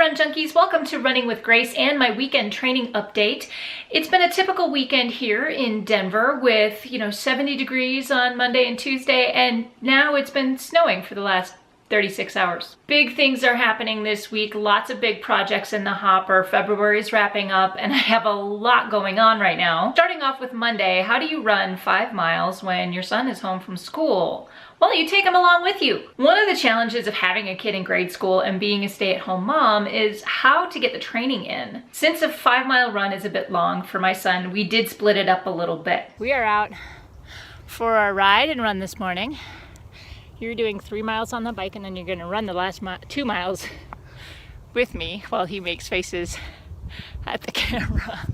run junkies, welcome to Running with Grace and my weekend training update. It's been a typical weekend here in Denver with, 70 degrees on Monday and Tuesday, and now it's been snowing for the last 36 hours. Big things are happening this week, lots of big projects in the hopper. February is wrapping up and I have a lot going on right now. Starting off with Monday, how do you run 5 miles when your son is home from school? Well, you take him along with you. One of the challenges of having a kid in grade school and being a stay-at-home mom is how to get the training in. Since a 5-mile run is a bit long for my son, we did split it up a little bit. We are out for our ride and run this morning. You're doing 3 miles on the bike and then you're gonna run the last 2 miles with me while he makes faces at the camera.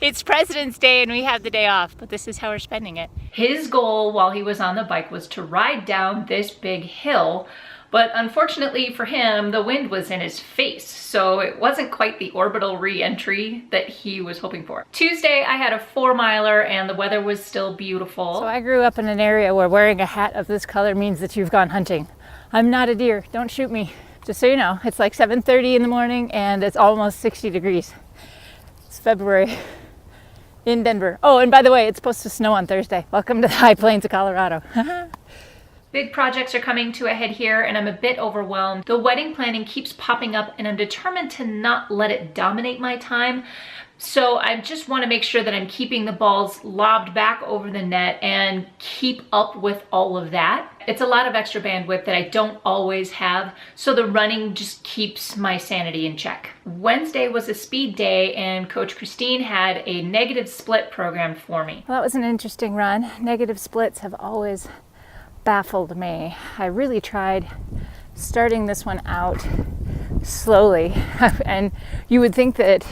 It's President's Day and we have the day off, but this is how we're spending it. His goal while he was on the bike was to ride down this big hill, but unfortunately for him, the wind was in his face, so it wasn't quite the orbital re-entry that he was hoping for. Tuesday, I had a 4-miler and the weather was still beautiful. So I grew up in an area where wearing a hat of this color means that you've gone hunting. I'm not a deer, don't shoot me. Just so you know, it's like 7:30 in the morning and it's almost 60 degrees. It's February in Denver. Oh, and by the way, it's supposed to snow on Thursday. Welcome to the high plains of Colorado. Big projects are coming to a head here and I'm a bit overwhelmed. The wedding planning keeps popping up and I'm determined to not let it dominate my time. So I just want to make sure that I'm keeping the balls lobbed back over the net and keep up with all of that. It's a lot of extra bandwidth that I don't always have, so the running just keeps my sanity in check. Wednesday was a speed day and Coach Christine had a negative split program for me. Well, that was an interesting run. Negative splits have always baffled me. I really tried starting this one out slowly and you would think that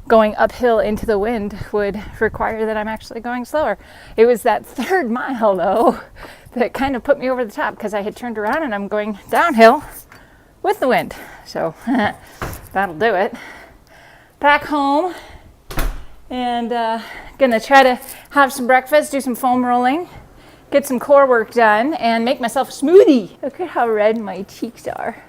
going uphill into the wind would require that I'm actually going slower. It was that 3rd mile though that kind of put me over the top because I had turned around and I'm going downhill with the wind. So that'll do it. Back home and gonna try to have some breakfast, do some foam rolling, get some core work done, and make myself a smoothie. Look at how red my cheeks are.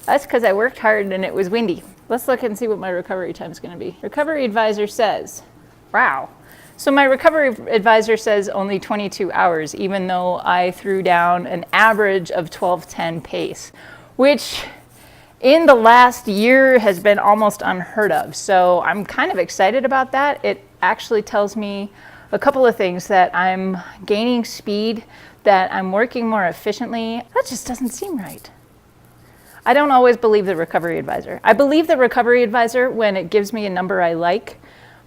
That's because I worked hard and it was windy. Let's look and see what my recovery time is going to be. Recovery advisor says, wow. So my recovery advisor says only 22 hours, even though I threw down an average of 12:10 pace, which in the last year has been almost unheard of. So I'm kind of excited about that. It actually tells me a couple of things: that I'm gaining speed, that I'm working more efficiently. That just doesn't seem right. I don't always believe the recovery advisor. I believe the recovery advisor when it gives me a number I like,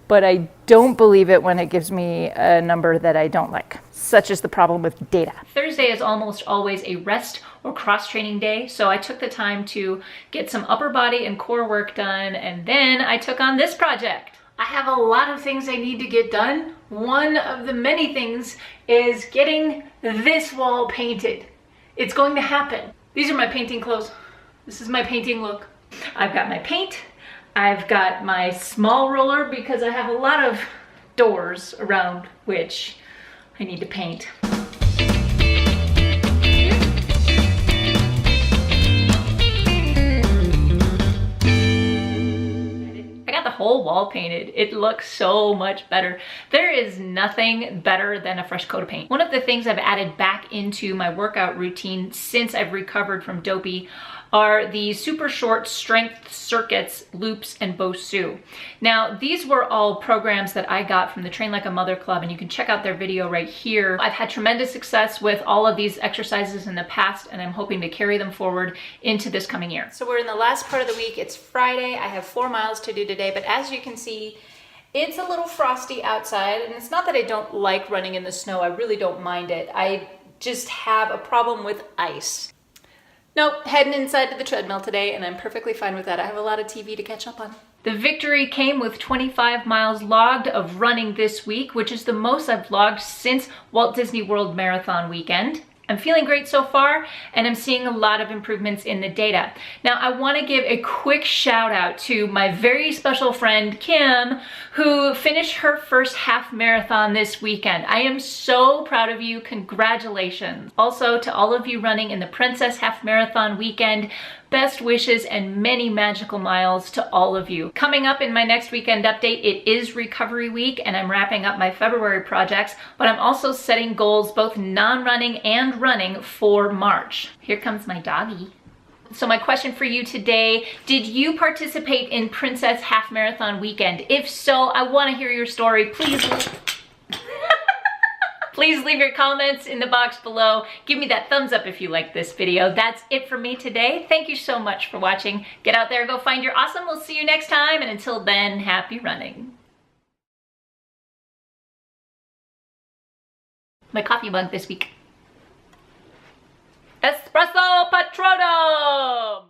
but I don't believe it when it gives me a number that I don't like. Such is the problem with data. Thursday is almost always a rest or cross-training day, so I took the time to get some upper body and core work done, and then I took on this project. I have a lot of things I need to get done. One of the many things is getting this wall painted. It's going to happen. These are my painting clothes. This is my painting look. I've got my paint. I've got my small roller because I have a lot of doors around which I need to paint. Whole wall painted. It looks so much better. There is nothing better than a fresh coat of paint. One of the things I've added back into my workout routine since I've recovered from dopey are the super short strength circuits, loops, and Bosu. Now, these were all programs that I got from the Train Like a Mother Club, and you can check out their video right here. I've had tremendous success with all of these exercises in the past, and I'm hoping to carry them forward into this coming year. So we're in the last part of the week. It's Friday. I have 4 miles to do today, but as you can see, it's a little frosty outside, and it's not that I don't like running in the snow. I really don't mind it. I just have a problem with ice. Nope, heading inside to the treadmill today, and I'm perfectly fine with that. I have a lot of TV to catch up on. The victory came with 25 miles logged of running this week, which is the most I've logged since Walt Disney World Marathon weekend. I'm feeling great so far, and I'm seeing a lot of improvements in the data. Now, I want to give a quick shout out to my very special friend, Kim, who finished her first half marathon this weekend. I am so proud of you. Congratulations. Also, to all of you running in the Princess Half Marathon weekend, Best wishes and many magical miles to all of you. Coming up in my next weekend update, it is recovery week and I'm wrapping up my February projects, but I'm also setting goals, both non-running and running, for March. Here comes my doggy. So my question for you today, did you participate in Princess Half Marathon Weekend? If so, I want to hear your story. Please leave your comments in the box below. Give me that thumbs up if you like this video. That's it for me today. Thank you so much for watching. Get out there, go find your awesome. We'll see you next time, and until then, happy running. My coffee mug this week. Espresso Patronum!